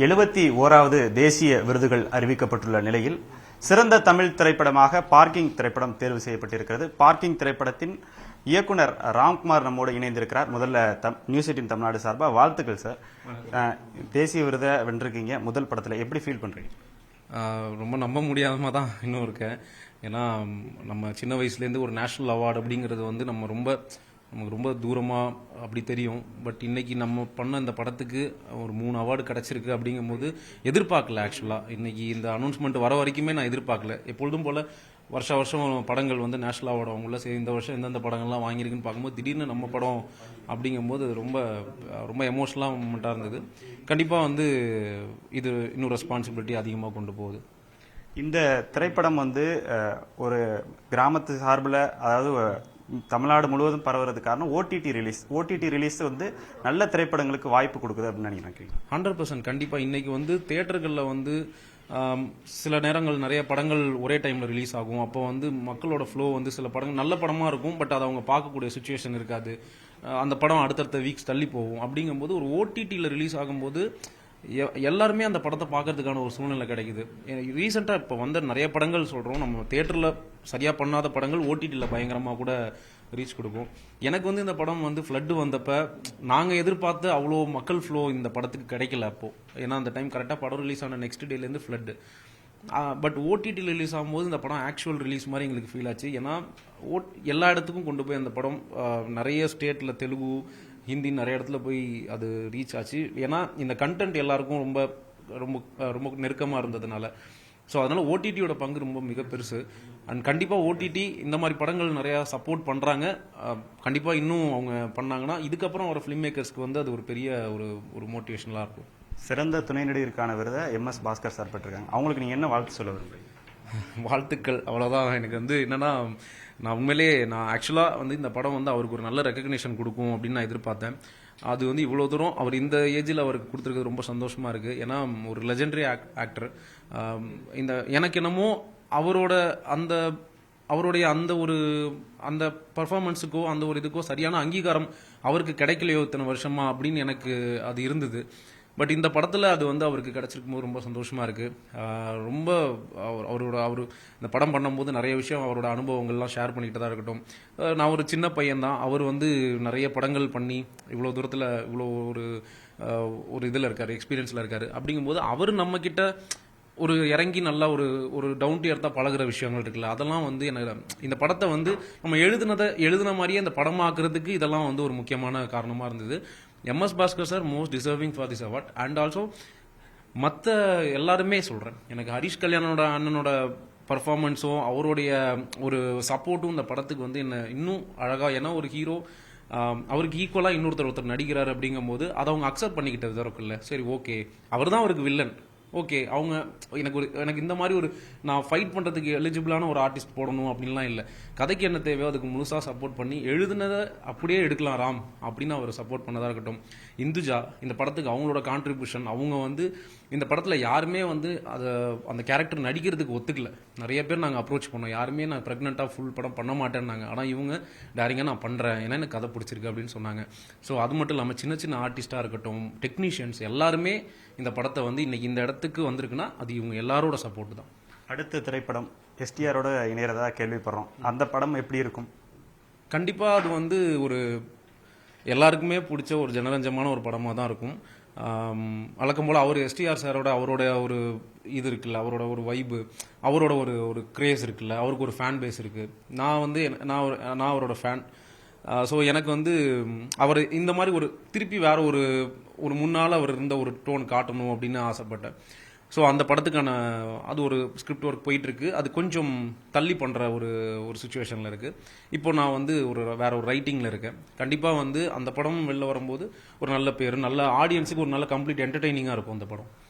71வது தேசிய விருதுகள் அறிவிக்கப்பட்டுள்ள நிலையில் சிறந்த தமிழ் திரைப்படமாக பார்க்கிங் திரைப்படம் தேர்வு செய்யப்பட்டிருக்கிறது. பார்க்கிங் திரைப்படத்தின் இயக்குனர் ராம்குமார் நம்மோடு இணைந்திருக்கிறார். முதல்ல நியூஸ் 18 தமிழ்நாடு சார்பா வாழ்த்துக்கள் சார். தேசிய விருதை வென்றிருக்கீங்க முதல் படத்துல, எப்படி ஃபீல் பண்றீங்க? ரொம்ப நம்ப முடியாம தான் இன்னும் இருக்கேன். ஏன்னா நம்ம சின்ன வயசுலேருந்து ஒரு நேஷனல் அவார்டு அப்படிங்கிறது வந்து நமக்கு ரொம்ப தூரமாக அப்படி தெரியும். பட் இன்னைக்கு நம்ம பண்ண இந்த படத்துக்கு ஒரு 3 அவார்டு கிடச்சிருக்கு அப்படிங்கும்போது எதிர்பார்க்கல. ஆக்சுவலாக இன்னைக்கு இந்த அனௌன்ஸ்மெண்ட் வர வரைக்குமே நான் எதிர்பார்க்கல. எப்பொழுதும் போல் வருஷம் படங்கள் வந்து நேஷனல் அவார்டு அவங்கள சரி இந்த வருஷம் எந்தெந்த படங்கள்லாம் வாங்கியிருக்குன்னு பார்க்கும்போது திடீர்னு நம்ம படம் அப்படிங்கும்போது ரொம்ப ரொம்ப எமோஷனலாக மூமெண்ட்டாக இருந்தது. கண்டிப்பாக வந்து இது இன்னும் ரெஸ்பான்சிபிலிட்டி அதிகமாக கொண்டு போகுது. இந்த திரைப்படம் வந்து ஒரு கிராமத்து சார்பில், அதாவது தமிழ்நாடு முழுவதும் பரவுறது காரணம் ஓடிடி ரிலீஸ் வந்து நல்ல திரைப்படங்களுக்கு வாய்ப்பு கொடுக்குது அப்படின்னு நினைக்கிறேன். 100% கண்டிப்பாக இன்னைக்கு வந்து தியேட்டர்களில் வந்து சில நேரங்கள் நிறைய படங்கள் ஒரே டைமில் ரிலீஸ் ஆகும். அப்போ வந்து மக்களோட ஃப்ளோ வந்து சில படங்கள் நல்ல படமாக இருக்கும், பட் அதை அவங்க பார்க்கக்கூடிய சுச்சுவேஷன் இருக்காது. அந்த படம் அடுத்தடுத்த வீக்ஸ் தள்ளி போகும். அப்படிங்கும்போது ஒரு ஓடிடியில் ரிலீஸ் ஆகும்போது எல்லாருமே அந்த படத்தை பார்க்கறதுக்கான ஒரு சூழ்நிலை கிடைக்குது. ரீசெண்டாக இப்போ வந்த நிறைய படங்கள் சொல்கிறோம், நம்ம தியேட்டரில் சரியாக பண்ணாத படங்கள் ஓடிடியில் பயங்கரமாக கூட ரீச் கொடுக்கும். எனக்கு வந்து இந்த படம் வந்து ஃப்ளட்டு வந்தப்போ நாங்கள் எதிர்பார்த்து அவ்வளோ மக்கள் ஃப்ளோ இந்த படத்துக்கு கிடைக்கல அப்போது. ஏன்னா அந்த டைம் கரெக்டாக படம் ரிலீஸ் ஆன நெக்ஸ்ட் டேலேருந்து ஃப்ளட்டு. பட் ஓடிடியில் ரிலீஸ் ஆகும்போது இந்த படம் ஆக்சுவல் ரிலீஸ் மாதிரி எங்களுக்கு ஃபீல் ஆச்சு. ஏன்னா எல்லா இடத்துக்கும் கொண்டு போய் அந்த படம் நிறைய ஸ்டேட்டில் தெலுங்கு ஹிந்தி நிறைய இடத்துல போய் அது ரீச் ஆச்சு. ஏன்னா இந்த கண்டென்ட் எல்லாருக்கும் ரொம்ப ரொம்ப ரொம்ப நெருக்கமாக இருந்ததுனால. ஸோ அதனால் ஓடிடியோட பங்கு ரொம்ப மிக பெருசு. அண்ட் கண்டிப்பாக ஓடிடி இந்த மாதிரி படங்கள் நிறையா சப்போர்ட் பண்ணுறாங்க. கண்டிப்பாக இன்னும் அவங்க பண்ணாங்கன்னா இதுக்கப்புறம் வர ஃபிலிம் மேக்கர்ஸ்க்கு வந்து அது ஒரு பெரிய ஒரு மோட்டிவேஷனலாக இருக்கும். சிறந்த துணை நடிகருக்கான விருதை MS பாஸ்கர் சார் பெற்றிருக்காங்க. அவங்களுக்கு நீங்கள் என்ன வாழ்த்து சொல்ல விரும்புறீங்க? வாழ்த்துக்கள், அவ்வளோதான். எனக்கு வந்து என்னன்னா, நான் ஆக்சுவலாக வந்து இந்த படம் வந்து அவருக்கு ஒரு நல்ல ரெக்கக்னேஷன் கொடுக்கும் அப்படின்னு நான் எதிர்பார்த்தேன். அது வந்து இவ்வளோ தூரம் அவர் இந்த ஏஜில் அவருக்கு கொடுத்துருக்கிறது ரொம்ப சந்தோஷமாக இருக்குது. ஏன்னா ஒரு லெஜெண்டரி ஆக்டர். எனக்கு என்னமோ அவருடைய அந்த பர்ஃபார்மன்ஸுக்கோ அந்த ஒரு இதுக்கோ சரியான அங்கீகாரம் அவருக்கு கிடைக்கலையோ இத்தனை வருஷமா அப்படின்னு எனக்கு அது இருந்தது. பட் இந்த படத்தில் அது வந்து அவருக்கு கிடைச்சிருக்கும் போது ரொம்ப சந்தோஷமாக இருக்குது. ரொம்ப அவர் இந்த படம் பண்ணும்போது நிறைய விஷயம் அவரோட அனுபவங்கள்லாம் ஷேர் பண்ணிக்கிட்டு தான் இருக்கட்டும். நான் ஒரு சின்ன பையன்தான், அவர் வந்து நிறைய படங்கள் பண்ணி இவ்வளோ தூரத்தில் இவ்வளோ ஒரு இதில் இருக்கார், எக்ஸ்பீரியன்ஸில் இருக்கார். அப்படிங்கும்போது அவர் நம்மக்கிட்ட ஒரு இறங்கி நல்லா ஒரு டவுன் டு எர்த்தாக பழகுற விஷயங்கள் இருக்குல்ல, அதெல்லாம் வந்து எனக்கு இந்த படத்தை வந்து நம்ம எழுதின மாதிரியே அந்த படமாக்குறதுக்கு இதெல்லாம் வந்து ஒரு முக்கியமான காரணமாக இருந்தது. MS Bhaskar sir most deserving for this award. And also மற்ற எல்லாருமே சொல்கிறேன், எனக்கு ஹரிஷ் கல்யாணோட அண்ணனோட பர்ஃபார்மன்ஸும் அவருடைய ஒரு சப்போர்ட்டும் இந்த படத்துக்கு வந்து என்ன இன்னும் அழகாக, ஏன்னா ஒரு ஹீரோ அவருக்கு ஈக்குவலாக இன்னொருத்தர் நடிக்கிறார் அப்படிங்கும்போது அதை அவங்க அக்செப்ட் பண்ணிக்கிட்டது இருக்குல்ல. சரி, ஓகே, அவர் தான் அவருக்கு வில்லன், ஓகே, அவங்க எனக்கு இந்த மாதிரி நான் ஃபைட் பண்ணுறதுக்கு எலிஜிபிளான ஒரு ஆர்டிஸ்ட் போடணும் அப்படின்லாம் இல்லை. கதைக்கு என்ன தேவையோ அதுக்கு முழுசாக சப்போர்ட் பண்ணி எழுதுனதை அப்படியே எடுக்கலாம் ராம் அப்படின்னு அவர் சப்போர்ட் பண்ணதாக இருக்கட்டும். இந்துஜா இந்த படத்துக்கு அவங்களோட கான்ட்ரிபியூஷன், அவங்க வந்து இந்த படத்தில் யாருமே வந்து அந்த கேரக்டர் நடிக்கிறதுக்கு ஒத்துக்கல. நிறைய பேர் நாங்கள் அப்ரோச் பண்ணோம், யாருமே நான் ப்ரெக்னெண்ட்டாக ஃபுல் படம் பண்ண மாட்டேன்னாங்க. ஆனால் இவங்க டேரிங்காக நான் பண்ணுறேன், ஏன்னா எனக்கு கதை பிடிச்சிருக்கு அப்படின்னு சொன்னாங்க. ஸோ அது மட்டும் இல்லாமல் சின்ன சின்ன ஆர்டிஸ்டாக இருக்கட்டும், டெக்னீஷியன்ஸ் எல்லாருமே இந்த படத்தை வந்து இன்னைக்கு இந்த இடத்துக்கு வந்திருக்குன்னா அது இவங்க எல்லாரோட சப்போர்ட் தான். அடுத்த திரைப்படம் STRோட இணையறதா கேள்விப்படுறோம். அந்த படம் எப்படி இருக்கும்? கண்டிப்பாக அது வந்து ஒரு எல்லாருக்குமே பிடிச்ச ஒரு ஜனரஞ்சமான ஒரு படமாக தான் இருக்கும். வழக்கம் போல் அவர் STR சாரோட அவரோட ஒரு இது இருக்குல்ல, அவரோட ஒரு வைப்பு, அவரோட ஒரு கிரேஸ் இருக்குல்ல, அவருக்கு ஒரு ஃபேன் பேஸ் இருக்குது. நான் அவரோட ஃபேன். ஸோ எனக்கு வந்து அவர் இந்த மாதிரி திருப்பி வேற ஒரு முன்னால் அவர் இருந்த ஒரு டோன் காட்டணும் அப்படின்னு ஆசைப்பட்டேன். ஸோ அந்த படத்துக்கான அது ஒரு ஸ்கிரிப்ட் ஒர்க் போயிட்டுருக்கு. அது கொஞ்சம் தள்ளி பண்ணுற ஒரு சுச்சுவேஷனில் இருக்குது. இப்போ நான் வந்து வேற ஒரு ரைட்டிங்கில் இருக்கேன். கண்டிப்பாக வந்து அந்த படம் வெளில வரும்போது ஒரு நல்ல பேர், நல்ல ஆடியன்ஸுக்கு ஒரு நல்ல கம்ப்ளீட் என்டர்டெய்னிங்காக இருக்கும் அந்த படம்.